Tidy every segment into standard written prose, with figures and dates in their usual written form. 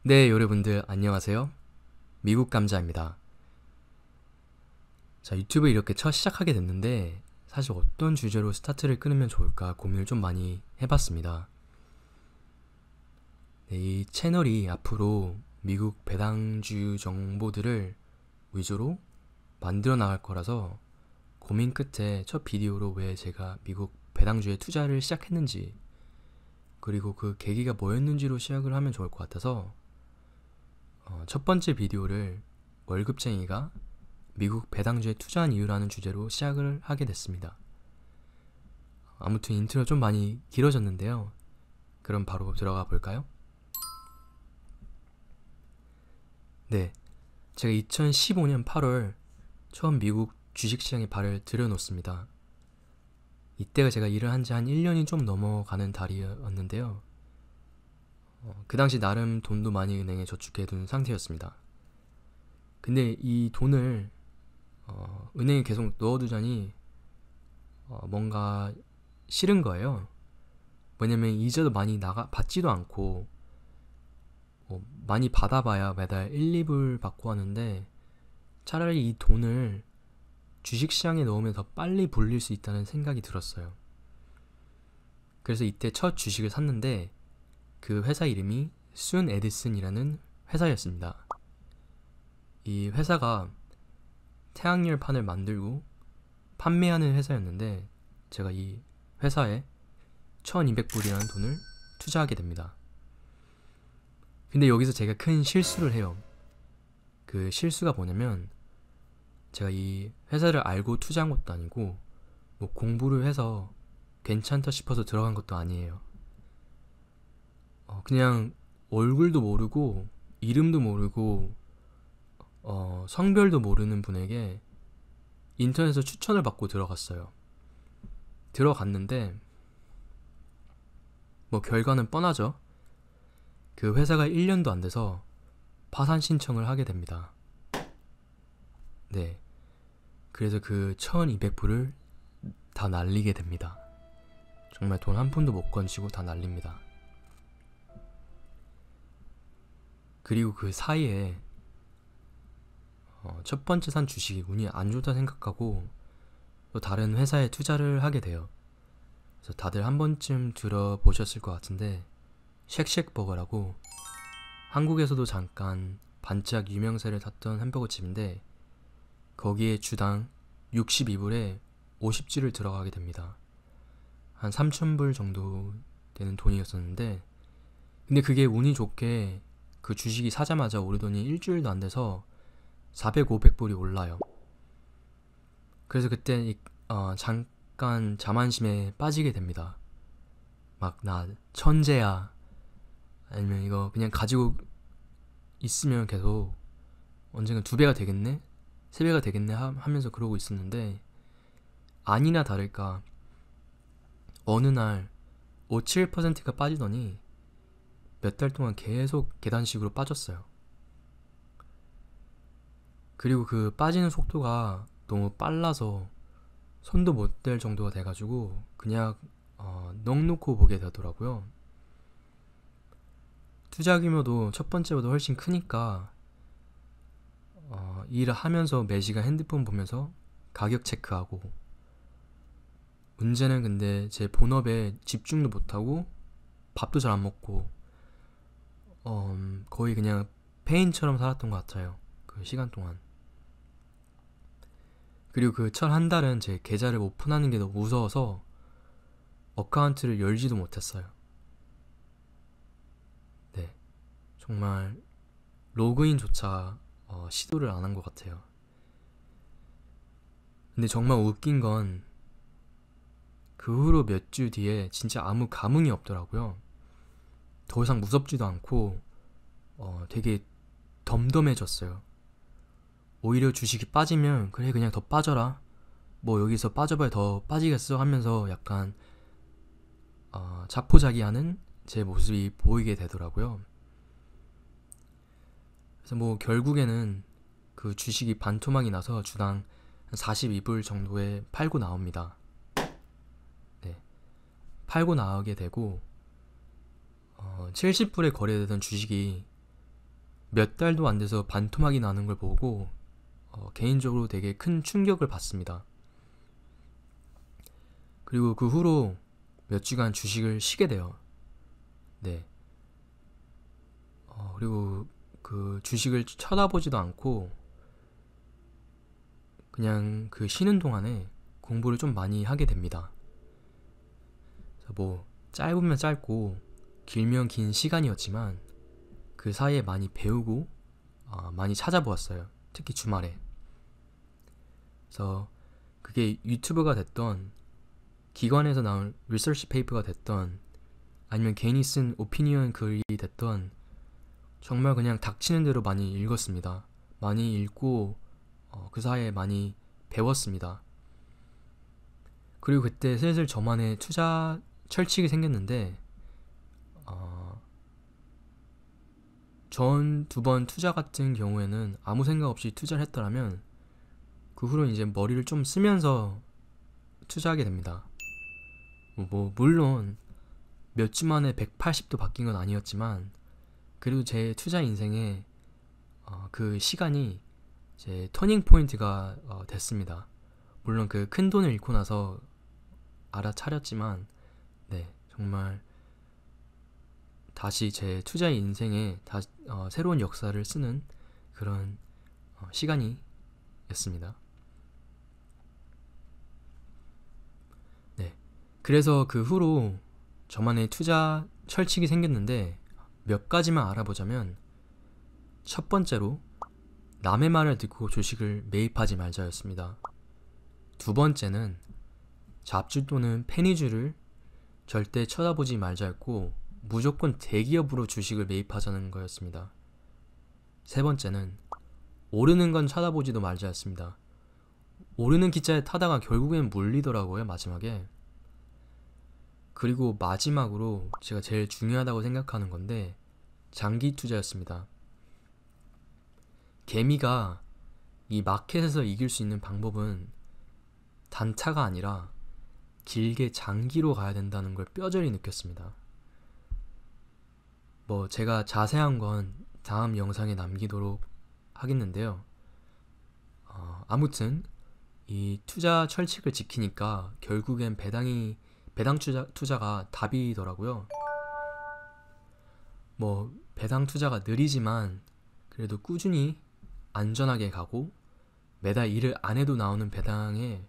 네, 여러분들 안녕하세요. 미국 감자입니다. 자, 유튜브 이렇게 첫 시작하게 됐는데 사실 어떤 주제로 스타트를 끊으면 좋을까 고민을 좀 많이 해봤습니다. 네, 이 채널이 앞으로 미국 배당주 정보들을 위주로 만들어 나갈 거라서 고민 끝에 첫 비디오로 왜 제가 미국 배당주에 투자를 시작했는지 그리고 그 계기가 뭐였는지로 시작을 하면 좋을 것 같아서 첫 번째 비디오를 월급쟁이가 미국 배당주에 투자한 이유라는 주제로 시작을 하게 됐습니다. 아무튼 인트로 좀 많이 길어졌는데요. 그럼 바로 들어가 볼까요? 네, 제가 2015년 8월 처음 미국 주식시장에 발을 들여놓습니다. 이때가 제가 일을 한 지 한 1년이 좀 넘어가는 달이었는데요. 그 당시 나름 돈도 많이 은행에 저축해둔 상태였습니다. 근데 이 돈을 은행에 계속 넣어두자니 뭔가 싫은 거예요. 왜냐면 이자도 많이 받지도 않고 많이 받아봐야 매달 1, 2불 받고 하는데 차라리 이 돈을 주식시장에 넣으면 더 빨리 불릴 수 있다는 생각이 들었어요. 그래서 이때 첫 주식을 샀는데 그 회사 이름이 순 에디슨이라는 회사였습니다. 이 회사가 태양열판을 만들고 판매하는 회사였는데 제가 이 회사에 1200불이라는 돈을 투자하게 됩니다. 근데 여기서 제가 큰 실수를 해요. 그 실수가 뭐냐면 제가 이 회사를 알고 투자한 것도 아니고 뭐 공부를 해서 괜찮다 싶어서 들어간 것도 아니에요. 그냥 얼굴도 모르고 이름도 모르고 성별도 모르는 분에게 인터넷에서 추천을 받고 들어갔어요. 들어갔는데 뭐 결과는 뻔하죠. 그 회사가 1년도 안 돼서 파산 신청을 하게 됩니다. 네, 그래서 그 1200불을 다 날리게 됩니다. 정말 돈 한 푼도 못 건지고 다 날립니다. 그리고 그 사이에 첫 번째 산 주식이 운이 안 좋다 생각하고 또 다른 회사에 투자를 하게 돼요. 그래서 다들 한 번쯤 들어보셨을 것 같은데 쉑쉑버거라고 한국에서도 잠깐 반짝 유명세를 탔던 햄버거 집인데 거기에 주당 62불에 50주를 들어가게 됩니다. 한 3,000불 정도 되는 돈이었었는데 근데 그게 운이 좋게 그 주식이 사자마자 오르더니 일주일도 안 돼서 400, 500불이 올라요. 그래서 그때 잠깐 자만심에 빠지게 됩니다. 막 나 천재야 아니면 이거 그냥 가지고 있으면 계속 언젠가 2배가 되겠네? 3배가 되겠네 하면서 그러고 있었는데 아니나 다를까 어느 날 5, 7%가 빠지더니 몇 달 동안 계속 계단식으로 빠졌어요. 그리고 그 빠지는 속도가 너무 빨라서 손도 못 댈 정도가 돼가지고 그냥 넋 놓고 보게 되더라고요. 투자 규모도 첫 번째보다 훨씬 크니까 일을 하면서 매시간 핸드폰 보면서 가격 체크하고 문제는 근데 제 본업에 집중도 못하고 밥도 잘 안 먹고 거의 그냥 페인처럼 살았던 것 같아요. 그 시간 동안. 그리고 그 첫 한 달은 제 계좌를 오픈하는 게 너무 무서워서 어카운트를 열지도 못했어요. 네, 정말 로그인조차 시도를 안 한 것 같아요. 근데 정말 웃긴 건 그 후로 몇 주 뒤에 진짜 아무 감흥이 없더라고요. 더 이상 무섭지도 않고 되게 덤덤해졌어요. 오히려 주식이 빠지면 그래 그냥 더 빠져라 뭐 여기서 빠져봐야 더 빠지겠어 하면서 약간 자포자기하는 제 모습이 보이게 되더라고요. 그래서 뭐 결국에는 그 주식이 반토막이 나서 주당 42불 정도에 팔고 나옵니다. 네, 팔고 나오게 되고 70불에 거래되던 주식이 몇 달도 안 돼서 반토막이 나는 걸 보고 개인적으로 되게 큰 충격을 받습니다. 그리고 그 후로 몇 주간 주식을 쉬게 돼요. 네. 그리고 그 주식을 쳐다보지도 않고 그냥 그 쉬는 동안에 공부를 좀 많이 하게 됩니다. 그래서 뭐 짧으면 짧고 길면 긴 시간이었지만 그 사이에 많이 배우고 많이 찾아보았어요. 특히 주말에. 그래서 그게 유튜브가 됐던, 기관에서 나온 리서치 페이퍼가 됐던, 아니면 괜히 쓴 오피니언 글이 됐던, 정말 그냥 닥치는 대로 많이 읽었습니다. 많이 읽고 그 사이에 많이 배웠습니다. 그리고 그때 슬슬 저만의 투자 철칙이 생겼는데 전 2번 투자 같은 경우에는 아무 생각 없이 투자를 했더라면 그 후로 이제 머리를 좀 쓰면서 투자하게 됩니다. 물론 몇 주 만에 180도 바뀐 건 아니었지만 그래도 제 투자 인생에 그 시간이 제 터닝 포인트가 됐습니다. 물론 그 큰 돈을 잃고 나서 알아차렸지만 네, 정말 다시 제 투자 인생에 새로운 역사를 쓰는 그런 시간이었습니다. 네, 그래서 그 후로 저만의 투자 철칙이 생겼는데 몇 가지만 알아보자면, 첫 번째로 남의 말을 듣고 주식을 매입하지 말자였습니다. 두 번째는 잡주 또는 페니주를 절대 쳐다보지 말자였고 무조건 대기업으로 주식을 매입하자는 거였습니다. 세 번째는 오르는 건 쳐다보지도 말자였습니다. 오르는 기차에 타다가 결국엔 물리더라고요, 마지막에. 그리고 마지막으로 제가 제일 중요하다고 생각하는 건데 장기 투자였습니다. 개미가 이 마켓에서 이길 수 있는 방법은 단타가 아니라 길게 장기로 가야 된다는 걸 뼈저리 느꼈습니다. 제가 자세한 건 다음 영상에 남기도록 하겠는데요. 아무튼 이 투자 철칙을 지키니까 결국엔 배당 투자가 답이더라고요. 배당 투자가 느리지만 그래도 꾸준히 안전하게 가고 매달 일을 안 해도 나오는 배당의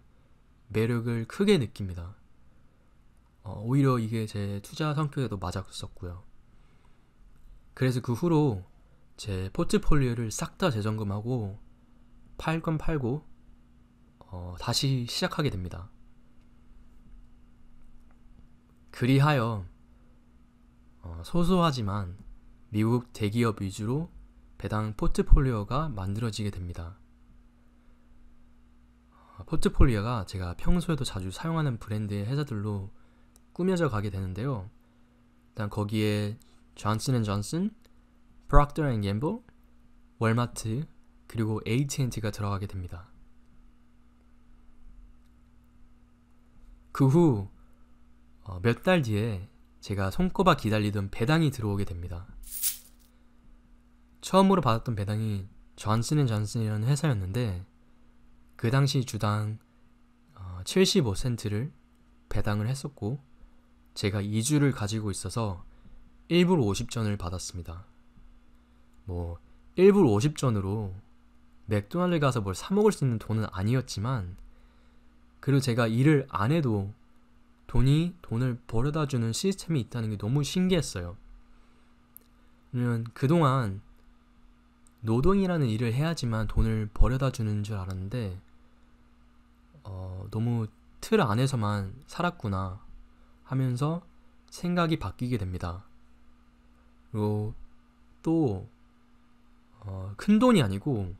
매력을 크게 느낍니다. 오히려 이게 제 투자 성격에도 맞았었고요. 그래서 그 후로 제 포트폴리오를 싹 다 재점검하고 팔 건 팔고 다시 시작하게 됩니다. 그리하여 소소하지만 미국 대기업 위주로 배당 포트폴리오가 만들어지게 됩니다. 포트폴리오가 제가 평소에도 자주 사용하는 브랜드의 회사들로 꾸며져 가게 되는데요. 일단 거기에 존슨앤존슨, 프록터 앤 갬블, 월마트, 그리고 AT&T가 들어가게 됩니다. 그 후 몇 달 뒤에 제가 손꼽아 기다리던 배당이 들어오게 됩니다. 처음으로 받았던 배당이 존슨앤존슨이라는 회사였는데 그 당시 주당 75센트를 배당을 했었고 제가 2주를 가지고 있어서 1불 50전을 받았습니다. 1불 50전으로 맥도날드 가서 뭘 사 먹을 수 있는 돈은 아니었지만 그리고 제가 일을 안 해도 돈을 벌어다 주는 시스템이 있다는 게 너무 신기했어요. 왜냐면 그동안 노동이라는 일을 해야지만 돈을 벌어다 주는 줄 알았는데 너무 틀 안에서만 살았구나 하면서 생각이 바뀌게 됩니다. 그리고 또 큰 돈이 아니고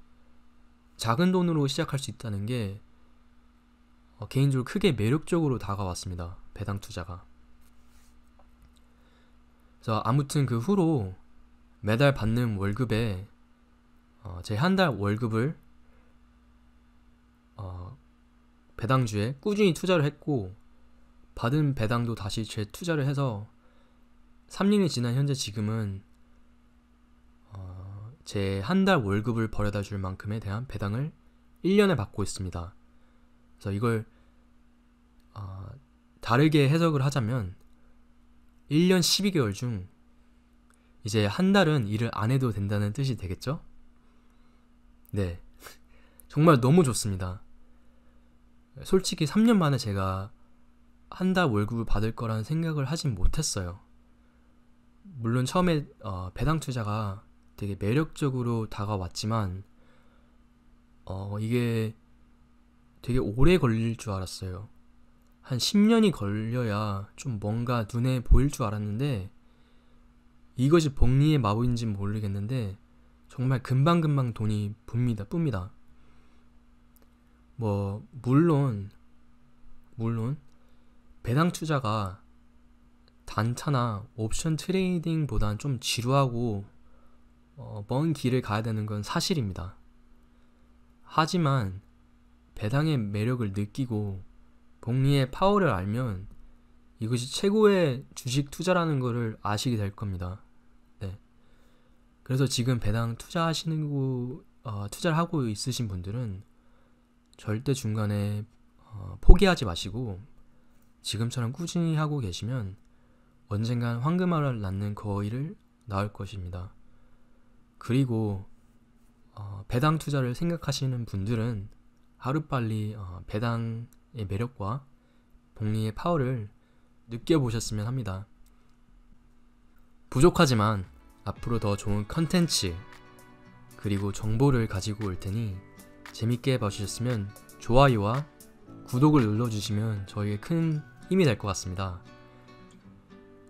작은 돈으로 시작할 수 있다는 게 개인적으로 크게 매력적으로 다가왔습니다. 배당 투자가. 그래서 아무튼 그 후로 매달 받는 월급에 제 한 달 월급을 배당주에 꾸준히 투자를 했고 받은 배당도 다시 재투자를 해서 3년이 지난 현재 지금은 제 한 달 월급을 벌어다 줄 만큼에 대한 배당을 1년에 받고 있습니다. 그래서 이걸 다르게 해석을 하자면 1년 12개월 중 이제 한 달은 일을 안 해도 된다는 뜻이 되겠죠? 네. 정말 너무 좋습니다. 솔직히 3년 만에 제가 한 달 월급을 받을 거라는 생각을 하진 못했어요. 물론 처음에 배당 투자가 되게 매력적으로 다가왔지만 이게 되게 오래 걸릴 줄 알았어요. 한 10년이 걸려야 좀 뭔가 눈에 보일 줄 알았는데 이것이 복리의 마법인지는 모르겠는데 정말 금방금방 돈이 붑니다. 물론 배당 투자가 단타나 옵션 트레이딩보단 좀 지루하고 먼 길을 가야 되는 건 사실입니다. 하지만 배당의 매력을 느끼고 복리의 파워를 알면 이것이 최고의 주식 투자라는 것을 아시게 될 겁니다. 네. 그래서 지금 배당 투자를 하고 있으신 분들은 절대 중간에 포기하지 마시고 지금처럼 꾸준히 하고 계시면 언젠간 황금알을 낳는 거위를 낳을 것입니다. 그리고 배당 투자를 생각하시는 분들은 하루빨리 배당의 매력과 복리의 파워를 느껴보셨으면 합니다. 부족하지만 앞으로 더 좋은 컨텐츠 그리고 정보를 가지고 올 테니 재밌게 봐주셨으면 좋아요와 구독을 눌러주시면 저에게 큰 힘이 될 것 같습니다.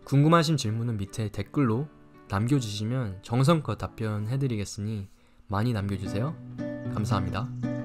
궁금하신 질문은 밑에 댓글로 남겨주시면 정성껏 답변해드리겠으니 많이 남겨주세요. 감사합니다.